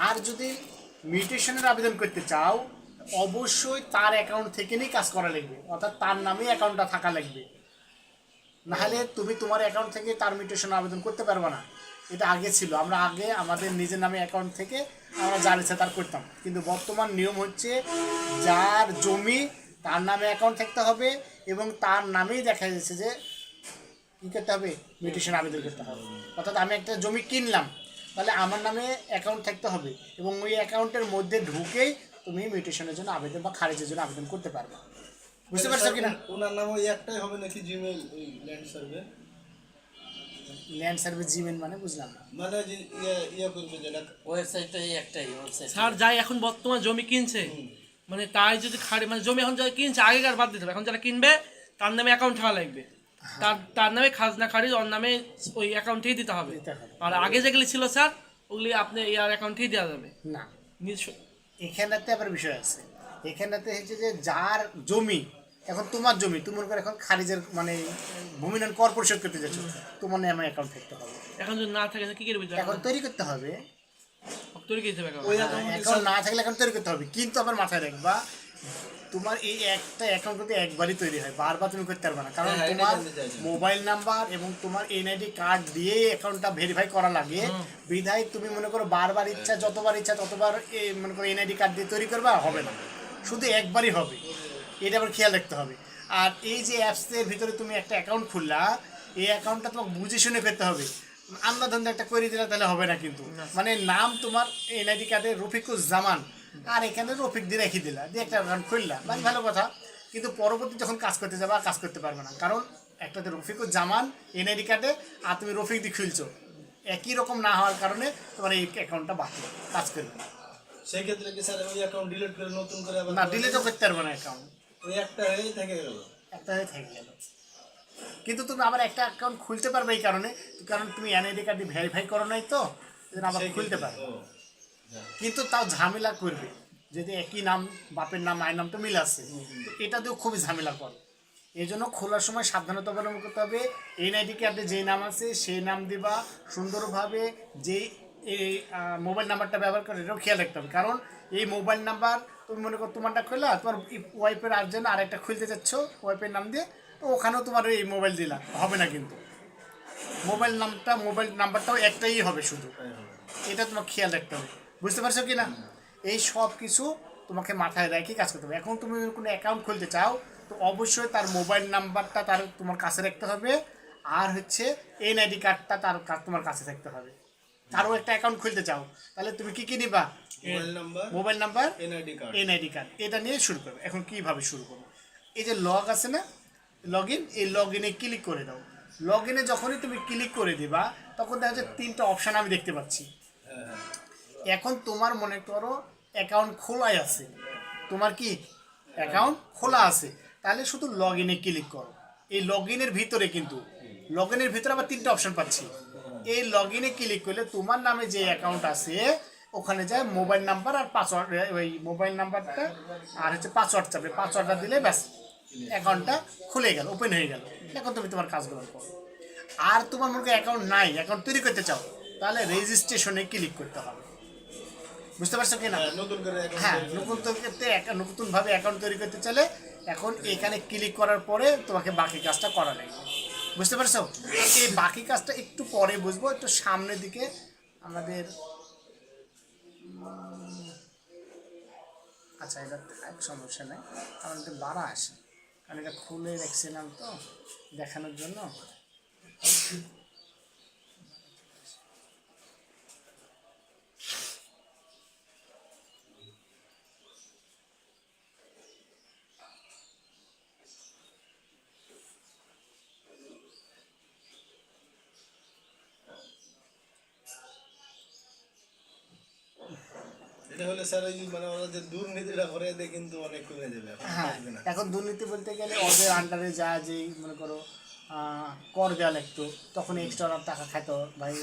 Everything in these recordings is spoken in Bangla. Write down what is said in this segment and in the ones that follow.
আর যদি মিউটেশনের আবেদন করতে চাও অবশ্যই তার অ্যাকাউন্ট থেকে নিয়ে কাজ করা লাগবে, অর্থাৎ তার নামে অ্যাকাউন্টটা থাকা লাগবে, নাহলে তুমি তোমার অ্যাকাউন্ট থেকে তার মিউটেশন আবেদন করতে পারবে না। এটা আগে ছিল, আমরা আগে আমাদের নিজের নামে অ্যাকাউন্ট থেকে আমরা যার ইচ্ছা তার করতাম, কিন্তু বর্তমান নিয়ম হচ্ছে যার জমি তার নামে অ্যাকাউন্ট থাকতে হবে এবং তার নামেই দেখা যাচ্ছে যে কী করতে হবে, মিউটেশন আবেদন করতে হবে। অর্থাৎ আমি একটা জমি কিনলাম, তাহলে আমার নামে অ্যাকাউন্ট থাকতে হবে এবং ওই অ্যাকাউন্টের মধ্যে ঢুকেই তুমি মিউটেশনের জন্য আবেদন বা খারিজের জন্য আবেদন করতে পারবে। বুঝতে পারছো কিনা? ওনার নাম ওই একটাই হবে নাকি জিমেইল ওই land survey? Land survey Gmail মানে বুঝলাম না। মানে যে ইয়ে করবে যেটা ওয়েবসাইটটা একটাই ওয়েবসাইট। স্যার যাই এখন বর্তমান জমি কিনছে, মানে তাই যদি খাড়ি মানে জমি এখন যারা কিনছে আগেকার বাদ দিতে হবে, এখন যারা কিনবে তার নামে অ্যাকাউন্ট থাকা লাগবে, তার নামে খাজনা খারিজ ওর নামে ওই অ্যাকাউন্টেই দিতে হবে। আর আগে যেগুলি ছিল স্যার ওগুলি আপনি ইয়ার অ্যাকাউন্টেই দেওয়া যাবে না, নিজস্ব। এখানটাতে আবার বিষয় আছে, এখানটাতে হচ্ছে যে যার জমি, এখন তোমার জমি, তুমি মনে করো এখন খারিজের মানে ভূমি উন্নয়ন কর পরিশোধ করতে যাচ্ছ, তোমার নামে অ্যাকাউন্ট থাকতে হবে। এখন যদি না থাকে কি করবে? এখন তৈরি করতে হবে, তৈরি করতে হবে ওই অ্যাকাউন্ট না থাকলে এখন তৈরি করতে হবে। কিন্তু আবার মাথায় রাখবা তোমার এই একটা অ্যাকাউন্ট কিন্তু একবারই তৈরি হয়, বারবার তুমি করতে পারবে না, কারণ তোমার মোবাইল নাম্বার এবং তোমার এনআইডি কার্ড দিয়ে অ্যাকাউন্টটা ভেরিফাই করা লাগে। বিধায় তুমি মনে করো বারবার ইচ্ছা যতবার ইচ্ছা ততবার মনে করো এনআইডি কার্ড দিয়ে তৈরি করবা, হবে না, শুধু একবারই হবে, এটা আবার খেয়াল রাখতে হবে। আর এই যে অ্যাপসের ভিতরে তুমি একটা অ্যাকাউন্ট খুললা, এই অ্যাকাউন্টটা তোমাকে বুঝে শুনে করতে হবে, আন্না ধন্দা একটা করে দিলে তাহলে হবে না। কিন্তু মানে নাম তোমার এনআইডি কার্ডে রফিকুজ্জামান, আর এখানে রফিক দিয়ে রেখে দিলা, দিয়ে একটা অ্যাকাউন্ট খুললা, মানে ভালো কথা। কিন্তু পরবর্তী যখন কাজ করতে যাবা কাজ করতে পারবে না, কারণ একটাতে রফিকুজ্জামান এনআইডি কার্ডে আর তুমি রফিক দিয়ে খুলছো, একই রকম না হওয়ার কারণে তোমার এই অ্যাকাউন্টটা বাতিল, কাজ করবে না। সেই ক্ষেত্রে কি স্যার ওই অ্যাকাউন্ট ডিলিট করে নতুন করে আবার না, ডিলিটও করতে পারবে না অ্যাকাউন্ট, ওই একটা হয়েই থেকে গেল, একটা হয়ে থেকে গেল। কিন্তু তুমি আবার একটা অ্যাকাউন্ট খুলতে পারবে এই কারণে, কারণ তুমি এনআইডি কার্ড দিয়ে ভেরিফাই করো নাই, তো আবার খুলতে পারবে। কিন্তু তাও ঝামেলা করবে, যদি একই নাম, বাপের নাম মায়ের নাম তো মিল আছে, তো এটাতেও খুবই ঝামেলা করে। এই জন্য খোলার সময় সাবধানতা অবলম্বন করতে হবে। এনআইডি কার্ডে যেই নাম আছে সেই নাম দিবা সুন্দরভাবে, যেই এই মোবাইল নাম্বারটা ব্যবহার করে এটাও খেয়াল রাখতে হবে, কারণ এই মোবাইল নাম্বার তুমি মনে করো তোমারটা খুললা, তোমার ওয়াইফের আর জন্য আরেকটা খুলতে যাচ্ছ ওয়াইফের নাম দিয়ে, তো ওখানেও তোমার এই মোবাইল দিলা, হবে না। কিন্তু মোবাইল নাম্বারটাও একটাই হবে শুধু, এটা তোমাকে খেয়াল রাখতে হবে। বুঝতে পারছো কি না? এই সব কিছু তোমাকে মাথায় রেখে কাজ করতে হবে। এখন তুমি কোনো অ্যাকাউন্ট খুলতে চাও তো অবশ্যই তার মোবাইল নাম্বারটা তোমার কাছে রাখতে হবে, আর হচ্ছে এনআইডি কার্ডটা তোমার কাছে থাকতে হবে। আরও একটা অ্যাকাউন্ট খুলতে চাও তাহলে তুমি কী নিবা? মোবাইল নাম্বার, এনআইডি কার্ড, এটা নিয়ে শুরু করবে। এখন কীভাবে শুরু করবো? এই যে লগ আছে না, লগ ইন, এই লগ ইনে ক্লিক করে দাও। লগ ইনে যখনই তুমি ক্লিক করে দিবা তখন দেখা যাচ্ছে 3টা অপশান আমি দেখতে পাচ্ছি। এখন তোমার মনে করো অ্যাকাউন্ট খোলাই আছে, তোমার কি অ্যাকাউন্ট খোলা আছে, তাহলে শুধু লগ ইনে ক্লিক করো। এই লগ ইনের ভিতরে কিন্তু লগ ইনের ভিতরে আবার 3টা অপশান পাচ্ছি। এই লগ ইনে ক্লিক করলে তোমার নামে যে অ্যাকাউন্ট আছে ওখানে যায় মোবাইল নাম্বার আর পাসওয়ার্ড, ওই মোবাইল নাম্বারটা আর হচ্ছে পাসওয়ার্ড চাপে, পাসওয়ার্ডটা দিলে ব্যাস অ্যাকাউন্টটা খুলে গেল, ওপেন হয়ে গেল। এখন তুমি তোমার কাজগুলো করো। আর তোমার মনে করো অ্যাকাউন্ট নাই, অ্যাকাউন্ট তৈরি করতে চাও, তাহলে রেজিস্ট্রেশনে ক্লিক করতে হবে। বুঝতে পারছো কি না? হ্যাঁ, নতুনভাবে অ্যাকাউন্ট তৈরি করতে চাইলে এখন এখানে ক্লিক করার পরে তোমাকে বাকি কাজটা করা লাগবে। বুঝতে পারছো? এই বাকি কাজটা একটু পরে বুঝবো, একটু সামনের দিকে আমাদের। আচ্ছা, এটা থাক, সমস্যা নেই, কারণ এটা বাড়া আসে, কারণ এটা খুলে রেখেছিলাম তো দেখানোর জন্য। এটা হলে স্যার ওই মানে ওরা যে দুর্নীতিটা করে দেয় কিন্তু অনেক কমে যাবে। হ্যাঁ, এখন দুর্নীতি বলতে গেলে ওদের আন্ডারে যা যেই মনে করো কর দেওয়া লাগতো, তখন এক্সট্রা টাকা খাইতো, ভাই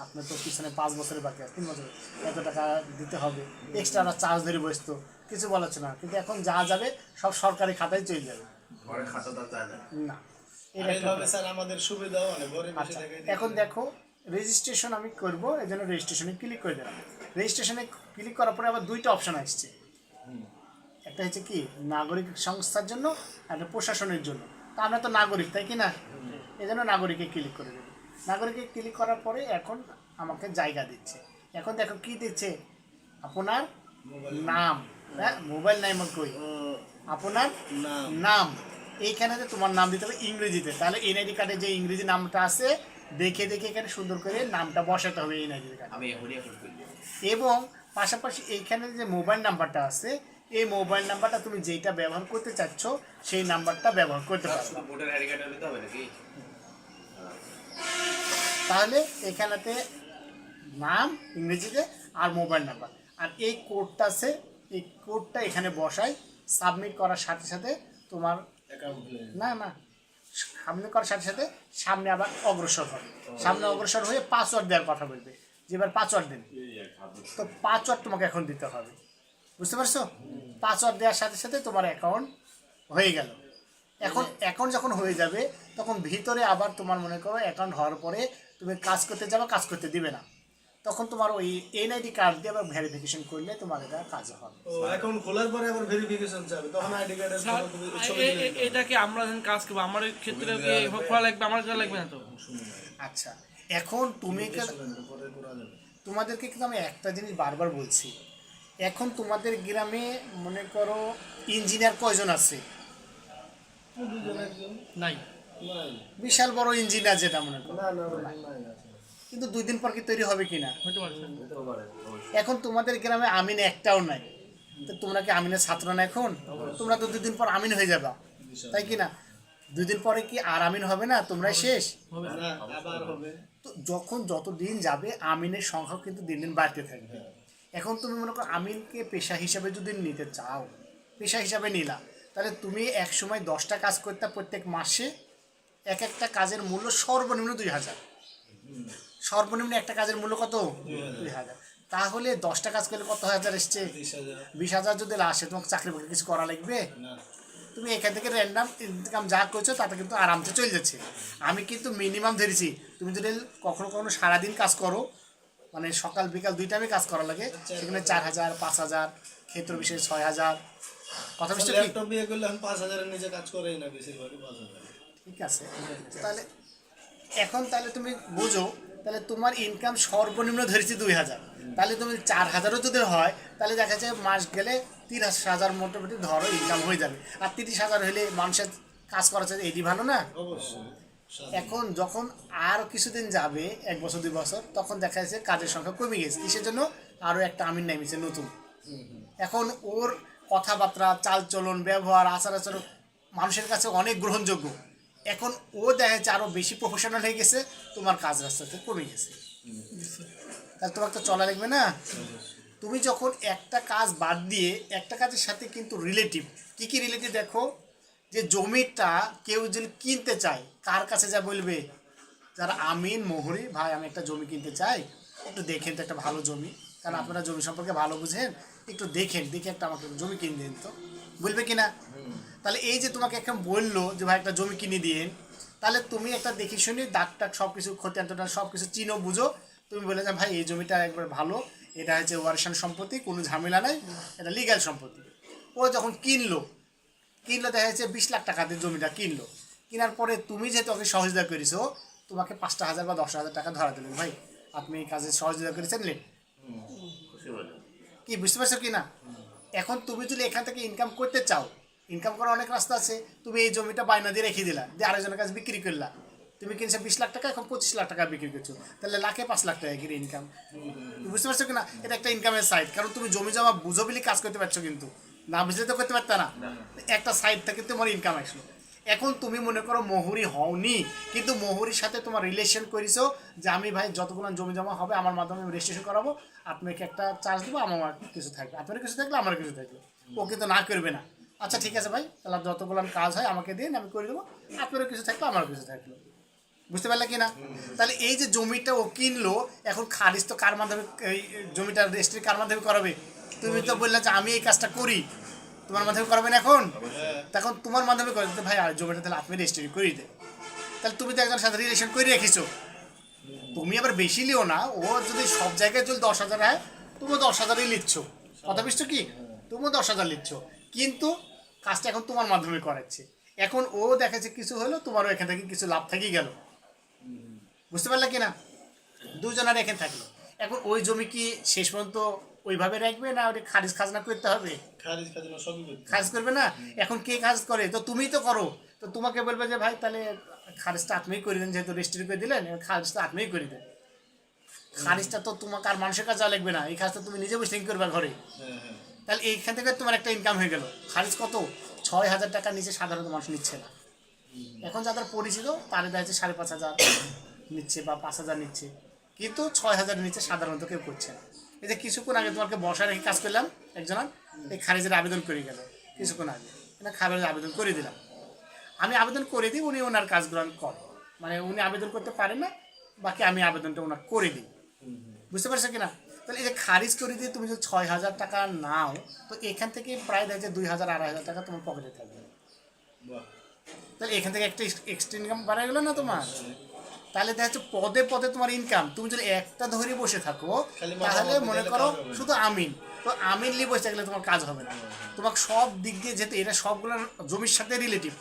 আপনার তো পিছনে 5 বছরের বাকি আছে, 3 বছর, এত টাকা দিতে হবে, এক্সট্রা চার্জ ধরে বসতো, কিছু বলাচ্ছে না। কিন্তু এখন যা যাবে সব সরকারি খাতায় চলে যাবে, না। স্যার আমাদের সুবিধাও অনেক। আচ্ছা, এখন দেখো রেজিস্ট্রেশন আমি করব, এই জন্য রেজিস্ট্রেশনে ক্লিক করে দিলাম। রেজিস্ট্রেশনে ক্লিক করার পরে আবার দুইটা অপশন আসছে, একটা হচ্ছে কি নাগরিক সংস্থার জন্য আর একটা প্রশাসনের জন্য। তা আমরা তো নাগরিক, তাই কি না? এই জন্য নাগরিকে ক্লিক করে দেবো। নাগরিকে ক্লিক করার পরে এখন আমাকে জায়গা দিচ্ছে। এখন দেখো কি দিচ্ছে, আপনার নাম, হ্যাঁ মোবাইল নাম্বার কই, আপনার নাম, এইখানে তোমার নাম দিতে হবে ইংরেজিতে। তাহলে এনআইডি কার্ডে যে ইংরেজি নামটা আছে দেখে দেখে এখানে সুন্দর করে নামটা বসাতে হবে এনআইডি কার্ডে। এবং পাশাপাশি এইখানে যে মোবাইল নাম্বারটা আছে, এই মোবাইল নাম্বারটা তুমি যেটা ব্যবহার করতে চাচ্ছ সেই নাম্বারটা ব্যবহার করতে পারবে। তাহলে এখানেতে নাম ইংরেজিতে আর মোবাইল নাম্বার, আর এই কোডটা আছে, এই কোডটা এখানে বসাই। সাবমিট করার সাথে সাথে তোমার না না সাবমিট করার সাথে সাথে সামনে আবার অগ্রসর হবে। সামনে অগ্রসর হয়ে পাসওয়ার্ড দেওয়ার কথা বলবে, যে এবার পাসওয়ার্ড দিন। তো পাসওয়ার্ড তোমাকে এখন দিতে হবে, বুঝতে পারছো? পাসওয়ার্ড দেওয়ার সাথে সাথে তোমার অ্যাকাউন্ট হয়ে গেল। এখন অ্যাকাউন্ট যখন হয়ে যাবে তখন ভিতরে আবার তোমার মনে করো অ্যাকাউন্ট হওয়ার পরে তুমি কাজ করতে যাবে, কাজ করতে দিবে না, তখন তোমার ওই এনআইডি কার্ড দিয়ে আবার ভেরিফিকেশন করলে তোমার এটা কাজ হবে। অ্যাকাউন্ট খোলার পরে আবার ভেরিফিকেশন চাবে, তখন আইডি কার্ডের ছবি এটা কি আমরা যখন কাজ করবো আমার ক্ষেত্রে কি এভাবে খোলা লাগবে, আমার খোলা লাগবে না তো? আচ্ছা, এখন তুমি তোমাদেরকে কিন্তু আমি একটা জিনিস বারবার বলছি, এখন তোমাদের গ্রামে মনে করো ইঞ্জিনিয়ার কয়জন আছে? নাই, বিশাল বড় ইঞ্জিনিয়ার যেটা মনে করো, কিন্তু 2 দিন পর কি তৈরি হবে কিনা? হতে পারে। এখন তোমাদের গ্রামে আমিন একটাও নাই, তো তোমরা কি আমিনের ছাত্র না? এখন তোমরা তো 2 দিন পর আমিন হয়ে যাবা, তাই কি না? 2 দিন পরে কি আর আমিন হবে না? তোমরাই শেষ। তো যখন যত দিন যাবে আমিনের সংখ্যা কিন্তু দিন দিন বাড়তে থাকবে। এখন তুমি মনে করো আমিনকে পেশা হিসাবে যদি নিতে চাও, পেশা হিসাবে নিলা, তাহলে তুমি এক সময় 10টা কাজ করতে, প্রত্যেক মাসে এক একটা কাজের মূল্য সর্বনিম্ন 2000। সর্বনিম্ন একটা কাজের মূল্য কত? 2000। তাহলে 10টা কাজ করলে কত হাজার এসছে? 20,000 যদি আসে, তোমাকে চাকরি বাকরি কিছু করা লাগবে? তুমি এখান থেকে র্যান্ডাম ইনকাম যা করছো তাতে কিন্তু আরামসে চলে যাচ্ছে। আমি কিন্তু মিনিমাম ধরেছি, তুমি যদি কখনো কখনো সারাদিন কাজ করো, মানে সকাল বিকাল 2 টাইমে কাজ করা লাগে, সেখানে 4,000, 5,000, ক্ষেত্র বিশেষে 6,000। কথা বুঝতে কি? ল্যাপটপ দিয়ে করলে এখন 5,000 এর নিচে কাজ করেই না, বেশিরভাগই 5,000। ঠিক আছে, তাহলে এখন তাহলে তুমি বুঝো, তাহলে তোমার ইনকাম সর্বনিম্ন ধরেছি 2,000, তাহলে তুমি 4,000ও যদি হয় তাহলে দেখা যায় মাস গেলে 30,000 মোটামুটি ধরো ইনকাম হয়ে যাবে। আর 30,000 হলে মানুষের কাজ করা চাই, এটি ভালো না? অবশ্যই। এখন যখন আর কিছুদিন যাবে, 1 বছর 2 বছর, তখন দেখা যাচ্ছে কাজের সংখ্যা কমে গেছে। কিসের জন্য? আরও একটা আমিন নামিয়েছে নতুন। এখন ওর কথাবার্তা, চালচলন, ব্যবহার, আচার আচরণ মানুষের কাছে অনেক গ্রহণযোগ্য। এখন ও দেখা যাচ্ছে আরও বেশি প্রফেশনাল হয়ে গেছে, তোমার কাজ রাস্তাতে কমে গেছে, তাহলে তোমার তো চলা লাগবে না? তুমি যখন একটা কাজ বাদ দিয়ে একটা কাজের সাথে কিন্তু রিলেটিভ, কী কী রিলেটিভ দেখো, যে জমিটা কেউ যদি কিনতে চায়, কার কাছে যা বলবে? যারা আমিন, মোহরি, ভাই আমি একটা জমি কিনতে চাই, একটু দেখেন তো একটা ভালো জমি, কারণ আপনারা জমি সম্পর্কে ভালো বুঝেন, একটু দেখেন, দেখে একটা আমাকে জমি কিনে দিন তো, বলবে কি না? তাহলে এই যে তোমাকে এখন বললো যে ভাই একটা জমি কিনে দিন, তাহলে তুমি একটা দেখে শুনি দাগ টাক সব কিছু, খতিয়ানটা সব কিছু চিনো বুঝো, তুমি বলে যে ভাই এই জমিটা একবার ভালো, এটা হচ্ছে ওয়ারিশান সম্পত্তি, কোনো ঝামেলা নাই, এটা লিগ্যাল সম্পত্তি। ও যখন কিনলো দেখা যাচ্ছে 20 লাখ টাকা দিয়ে জমিটা কিনলো। কেনার পরে তুমি যেহেতু ওকে সহযোগিতা করেছো, তোমাকে 5,000 বা 10,000 টাকা ধরা দিলেন, ভাই আপনি এই কাজে সহযোগিতা করেছেন, লেন। কি বুঝতে পারছো কি না? এখন তুমি যদি এখান থেকে ইনকাম করতে চাও, ইনকাম করার অনেক রাস্তা আছে। তুমি এই জমিটা বায়না দিয়ে রেখে দিলা, দিয়ে আরেকজনের কাছে বিক্রি করলা, তুমি কিনছো 20 লাখ টাকা, এখন 25 লাখ টাকা বিক্রি করছো, তাহলে লাখে 5 লাখ টাকা কিনে ইনকাম। বুঝতে পারছো কি না? এটা একটা ইনকামের সাইড, কারণ তুমি জমি জমা বুঝো বলে কাজ করতে পারছো, কিন্তু না বুঝলে তো করতে পারত না। একটা সাইড থেকে তোমার ইনকাম আসলো। এখন তুমি মনে করো মোহরি হওনি, কিন্তু মোহরির সাথে তোমার রিলেশন করেছো যে আমি ভাই যতগুলো জমি জমা হবে আমার মাধ্যমে রেজিস্ট্রেশন করাবো, আপনাকে একটা চার্জ দেবো, আমার কিছু থাকবে, আপনার কিছু থাকলে আমার কিছু থাকবে। ও কিন্তু না করবে না, আচ্ছা ঠিক আছে ভাই, তাহলে যতগুলো কাজ হয় আমাকে দিন, আমি করে দেবো, আপনারও কিছু থাকলো আমারও কিছু থাকলো। বুঝতে পারলে কি না? তাহলে এই যে জমিটা ও কিনলো, এখন খারিজ তো কার মাধ্যমে, এই জমিটার রেজিস্ট্রি কার মাধ্যমে করাবে? তুমি তো বললে যে আমি এই কাজটা করি, তোমার মাধ্যমে করবেন এখন, তখন তোমার মাধ্যমে করে দিতে, ভাই আর জমিটা তাহলে আপনি রেজিস্ট্রি করে দেন। তাহলে তুমি তো একজনের সাথে রিলেশন করে রেখেছো, তুমি আবার বেশি লিও না, ও যদি সব জায়গায় যদি 10,000 হয় তুমিও 10,000ই লিখছ, কথা বুঝছো কি, তুমিও 10,000 লিখছ, কিন্তু কাজটা এখন তোমার মাধ্যমে করাচ্ছে। এখন ও দেখাচ্ছে কিছু হলো, তোমারও এখান থেকে কিছু লাভ থেকেই গেল, বুঝতে পারলে কিনা, দুজনের এখানে থাকলো। এখন ওই জমি কি শেষ পর্যন্ত ওইভাবে রাখবে না ওটা খারিজ খাজনা করতে হবে? খারিজ খাজনা সবই করতে হবে। খারিজ করবে না। এখন কে খারিজ করে? তো তুমিই তো করো। তো তোমাকে বলবে যে ভাই তাহলে খারিজটা আপনিই করে দেন, যেহেতু রেজিস্ট্রি করে দিলেন এবার খারিজটা আপনিই করে দেন। খারিজটা তো তোমাকে আর মানুষের কাছে যাওয়া লাগবে না, এই কাজটা তুমি নিজে বসে করবে ঘরে। হ্যাঁ। তাহলে এইখান থেকে তোমার একটা ইনকাম হয়ে গেল। খারিজ কত? 6,000 টাকার নিচে সাধারণত মানুষ নিচ্ছে না। এখন যাদের পরিচিত তাদের দেখা যাচ্ছে 5,500 নিচ্ছে বা 5,000 নিচ্ছে, কিন্তু 6,000 নিচে সাধারণত কেউ করছে না। এই যে কিছুক্ষণ আগে তোমাকে বসা রেখে কাজ করলাম, একজন এই খারিজের আবেদন করে গেল কিছুক্ষণ আগে, এটা খারিজের আবেদন করে দিলাম, আমি আবেদন করে দিই, উনি ওনার কাজগুলো করে, মানে উনি আবেদন করতে পারেন না, বাকি আমি আবেদনটা ওনার করে দিই, বুঝতে পারছো কিনা। তাহলে এই যে খারিজ করে দিয়ে তুমি যদি 6,000 টাকা নাও, তো এখান থেকে প্রায় দেখা যায় 2,000 2,500 টাকা তোমার পকেটে থাকবে। বাহ। তাহলে এখান থেকে একটা এক্সট্রা ইনকাম বাড়া গেলো না তোমার। তাহলে দেখা যাচ্ছে পদে পদে তোমার ইনকাম। তুমি যদি একটা ধরে বসে থাকো খালি মাথা তাহলে মাথা মনে দিলে করো কাজ হবে না। শুধু আমিন, তো আমিন নিয়ে বসে থাকলে তোমার কাজ হবে না। তোমাকে সব দিক দিয়ে যেতে, এটা সবগুলো জমির সাথে রিলেটিভ,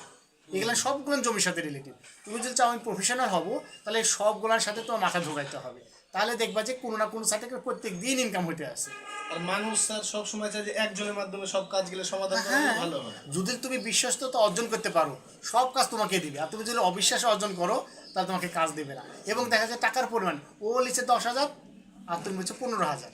এগুলো সবগুলো জমির সাথে রিলেটিভ। তুমি যদি চাও আমি প্রফেশনাল হবো, তাহলে সবগুলোর সাথে তোমার মাথা ঢোকাইতে হবে, তাহলে দেখবা যে কোনো না কোনো সাথে প্রত্যেক দিন ইনকাম হইতে আসে। আর মানুষ স্যার সব সময় চায় যে একজনের মাধ্যমে সব কাজগুলো সমাধান করা হ্যাঁ, ভালো হয়। যদি তুমি বিশ্বস্ততা অর্জন করতে পারো সব কাজ তোমাকে দিবে, আর তুমি যদি অবিশ্বাস অর্জন করো তাহলে তোমাকে কাজ দেবে না। এবং দেখা যায় টাকার পরিমাণ, ও লিখছে 10,000 আর তুমি বলছো 15,000,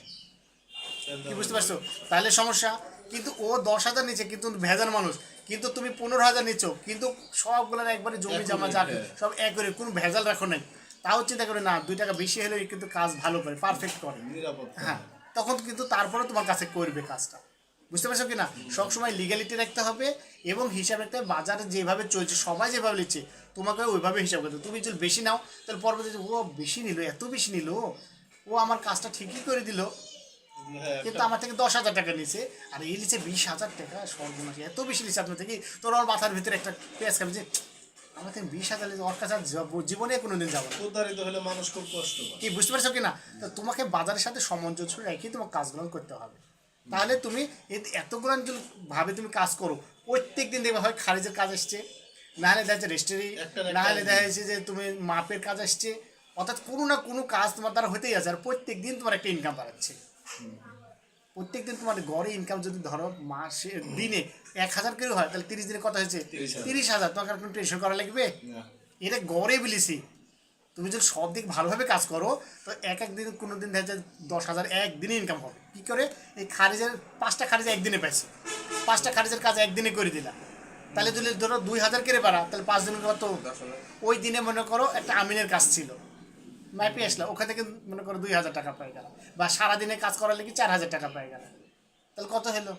কি বুঝতে পারছো? তাহলে সমস্যা। কিন্তু ও 10,000 নিচ্ছে কিন্তু ভেজাল মানুষ, কিন্তু তুমি 15,000 নিচ্ছ, কিন্তু সবগুলোর একবারে জমি জমা যাবে সব একবারে, কোনো ভেজাল রাখো নাই। তাও চিন্তা করে না 2 টাকা বেশি হলে কিন্তু কাজ ভালো করে পারফেক্ট করে, নিরাপদ। হ্যাঁ, তখন কিন্তু তারপরে তোমার কাছে করবে কাজটা, বুঝতে পারছো কি না। সবসময় লিগ্যালিটি রাখতে হবে এবং হিসাব রাখতে হবে। বাজারে যেভাবে চলছে সবাই যেভাবে নিচ্ছে তোমাকে ওইভাবে হিসাব করতে হবে। তুমি যদি বেশি নাও তাহলে পরবর্তীতে ও বেশি নিল, এত বেশি নিল, ও আমার কাজটা ঠিকই করে দিল, হ্যাঁ, কিন্তু আমার থেকে 10,000 টাকা নিছে, আর এই নিচে 20,000 টাকা, সর্বনাশ, এত বেশি নিচ্ছে আপনার থেকে। তোর আমার মাথার ভিতরে একটা পেঁয়াজ খাবে যে আমার থেকে 20,000 নিচ্ছে, ওর কাছে আর জীবনে কোনোদিন যাবো না। প্রতারিত হলে মানুষ খুব কষ্ট পায়। কি বুঝতে পারছো কিনা। তো তোমাকে বাজারের সাথে সামঞ্জস্য রেখে তোমার কাজগুলো করতে হবে। তাহলে তুমি এতগুলো ভাবে তুমি কাজ করো, প্রত্যেক দিন দেখবে হয় খারিজের কাজ আসছে, না হলে দেখা যাচ্ছে রেজিস্ট্রি, একটা না না একটা হলে দেখা যাচ্ছে যে তুমি মাপের কাজ আসছে, অর্থাৎ কোনো না কোনো কাজ তোমার দ্বারা হতেই আছে, আর প্রত্যেক দিন তোমার একটা ইনকাম বাড়াচ্ছে। প্রত্যেক দিন তোমার গড়ে ইনকাম যদি ধরো মাসে দিনে 1,000 করে হয়, তাহলে 30 দিনে কত হয়েছে? 30,000। তোমাকে আর কোনো টেনশন করা লাগবে? না। এটা গড়ে বিলিছি। তুমি যদি সব দিক ভালোভাবে কাজ করো তো এক দিন কোনো দিন দেখা যায় 10,000 একদিনে ইনকাম হবে। কী করে? এই খারিজের 5টা খারিজ একদিনে পাইছি, 5টা খারিজের কাজ একদিনে করে দিলাম, তাহলে যদি ধরো 2,000 করে পারা, তাহলে 5 দিনের কত? ওই দিনে মনে করো একটা আমিনের কাজ ছিল, মাইপে আসলাম, ওখান থেকে মনে করো 2,000 টাকা পাই গেল, বা সারাদিনে কাজ করার লেগে 4,000 টাকা পাই গেল, তাহলে কত হলো?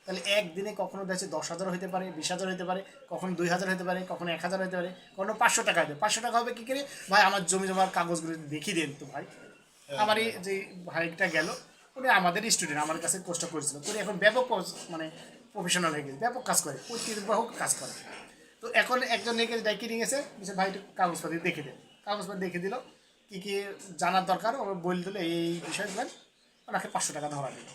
তাহলে একদিনে কখনো দেখছে 10,000 হতে পারে, 20,000 হতে পারে, কখনো 2,000 হতে পারে, কখনো 1,000 হতে পারে, কখনো 500 টাকা হবে। 500 টাকা হবে কী করে? ভাই আমার জমি জমার কাগজগুলো দেখিয়ে দেন তো ভাই। আমার এই যে ভাইটা গেল, উনি আমাদের স্টুডেন্ট, আমার কাছে কোর্সটা করেছিল, করে এখন ব্যাপক মানে প্রফেশনাল হয়ে গেছে, ব্যাপক কাজ করে, প্রতিদিন হোক কাজ করে। তো এখন একজন নিয়ে গেছে, ডাইকে নিয়ে গেছে, বলছে ভাই একটু কাগজপাতি দেখে দেন। কাগজপাতি দেখে দিল, কী কী জানার দরকার ও বলে দিল, এই বিষয়গুলো ওনাকে 500 টাকা ধরা দিল।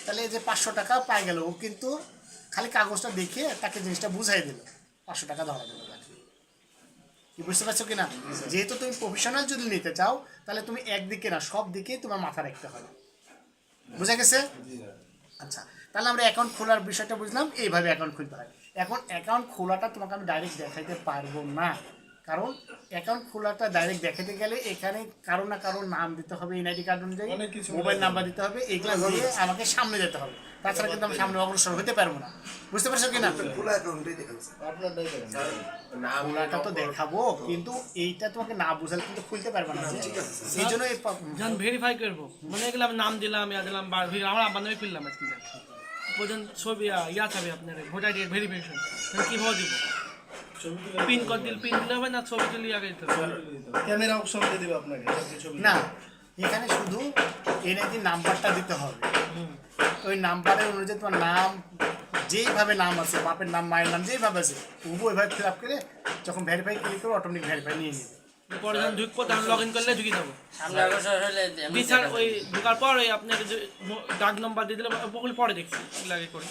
তাহলে এই যে 500 টাকা পাই গেল, ও কিন্তু খালি কাগজটা দেখে তাকে জিনিসটা বুঝাই দিল, 500 টাকা ধরা দিল তাকে। কি বুঝতে পারছো কিনা? যেহেতু তুমি প্রফেশনাল যদি নিতে চাও তাহলে তুমি একদিকে না সব দিকেই তোমার মাথা রাখতে হবে, বুঝা গেছে? আচ্ছা, তাহলে আমরা অ্যাকাউন্ট খোলার বিষয়টা বুঝলাম, এইভাবে অ্যাকাউন্ট খুলতে হয়। এখন অ্যাকাউন্ট খোলাটা তোমাকে আমি ডাইরেক্ট দেখাইতে পারবো না, কারণ অ্যাকাউন্ট খোলাটা ডাইরেক্ট দেখাতে গেলে এখানে কারো না কারোর নাম দিতে হবে, এনআইডি কার্ড অনুযায়ী অনেক কিছু মোবাইল নাম্বার দিতে হবে, এগুলো দিয়ে আমাকে সামনে যেতে হবে, তাছাড়া কিন্তু আমি সামনে অগ্রসর হতে পারবো না, বুঝতে পারছো কিনা? আপনারটাই দেখেন। খোলাটা তো দেখাবো, কিন্তু এইটা তোমাকে না বুঝালে কিন্তু খুলতে পারবে না, এই জন্য যখন ভেরিফাই করবো, মানে এগুলো আমি নাম দিলাম, ইয়া দিলাম, আমার আব্বার নামে ফিরলাম আজকে, বলছেন ছবি ইয়া চাবে আপনার ভোটার আইডি ভেরিফিকেশন, কীভাবে দিব? ছবি তুলে পিন কর দিলে পিন দিলে হবে না, ছবি তুলে আগে দিতে হবে? ক্যামেরা অপশন দিয়ে দিবে আপনাকে, ছবি না, এখানে শুধু এনআইডি নাম্বারটা দিতে হবে, ওই নাম্বারের অনুযায়ী তোমার নাম যেইভাবে নাম আছে, বাপের নাম মায়ের নাম যেইভাবে আছে ওইভাবে ফিল আপ করে যখন ভেরিফাই ক্লিক করবে অটোমেটিক ভেরিফাই নিয়ে নেবে। পরে যখন ঢুকবো তখন লগ ইন করলে ঢুকিয়ে দেবো। সামনে অগ্রসর হলে এমনি বিচার দেখাবে। ওই ঢোকার পর ওই আপনাকে যে ডাক নম্বর দিয়ে দিলে ওগুলো পরে দেখছি লাগে করে।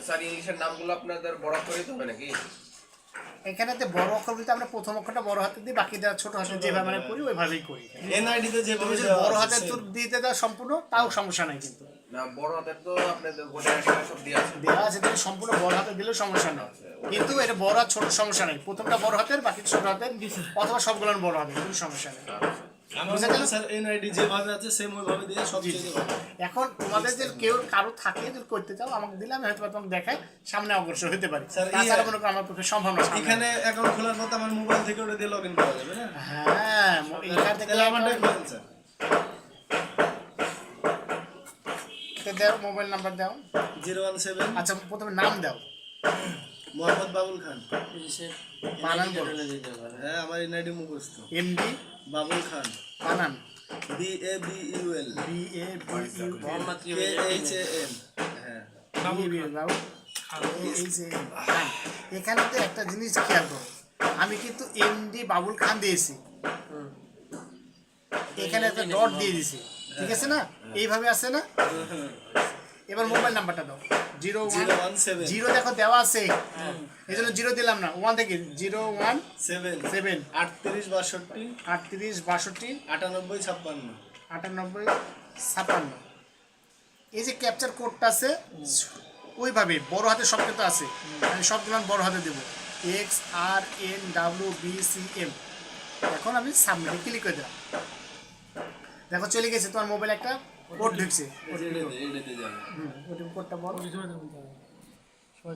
স্যার ইংলিশের নামগুলো আপনাদের বড় করে দিতে হবে নাকি? এখানেতে বড় অক্ষর বলতে আমরা প্রথম অক্ষরটা বড় হাতে দিই, বাকিটা ছোট হাতে যেভাবে মানে করি ওইভাবেই করি। এনআইডিতে তুমি যেভাবে যদি দেওয়া বড় আছে হাতে same। তোর দিতে দাও সম্পূর্ণ, তাও সমস্যা নাই, কিন্তু না বড় হাতের তো আপনাদের ভোটার আইডি সব দিয়ে আছে। দেওয়া আছে তুমি সম্পূর্ণ বড় হাতে দিলেও সমস্যা নেই, কিন্তু এটা বড় আর ছোট সমস্যা নেই। প্রথমটা বড় হাতের, বাকি ছোট হাতের, অথবা সবগুলো বড় হাতের, কোনো সমস্যা নেই। আমার বুঝতে মতে গেল? স্যার এনআইডি যেভাবে আছে সেম ওইভাবে দিয়ে সবচেয়ে ভালো। এখন তোমাদের যে কেউ কারো থাকে যদি করতে চাও আমাকে দিলে আমি হয়তো বা তোমাকে দেখাই, সামনে অগ্রসর হতে পারি। স্যার, তাছাড়া মনে করো আমার পক্ষে সম্ভব না সামনে। এখানে অ্যাকাউন্ট খোলার মতো আমার মোবাইল থেকে ওটা দিয়ে লগইন করা যাবে না? হ্যাঁ, এখান থেকে তাহলে আমারটাই করেন স্যার। দাও, মোবাইল নাম্বার দাও। 017 আচ্ছা, প্রথমে নাম দাও। মোহাম্মদ বাবুল খান। পুলিশের বানান বলো। ঢেলে দিতে পারে। হ্যাঁ আমার এনআইডি মুখস্থ। এমডি বাবুল খান। বানান BABUL BABUL মোহাম্মদ কি হয়ে যায়? KHAN। হ্যাঁ এখানে তো একটা জিনিস খেয়াল করো, আমি কিন্তু এমডি বাবুল খান দিয়েছি, এখানে একটা ডট দিয়ে দিছি, ঠিক আছে না? এইভাবে আছে না? এবার মোবাইল নাম্বারটা দাও। 017 জিরো দেখো দেওয়া আছে, এই জন্য জিরো দিলাম না, 1 থেকে 017 7 38 38 62 62 98 56। 98 56। এই যে ক্যাপচার কোডটা আছে ওইভাবে বড় হাতে সব কিন্তু আছে, আমি সবগুলো বড় হাতে দেবো, XRNWBCM। এখন আমি সাবমিটে ক্লিক করে দিলাম, দেখো চলে গেছে, তোমার মোবাইল একটা কোড ঢুকছে। এটাতে যাবে। ওটিপি কোডটা বলো। সবাই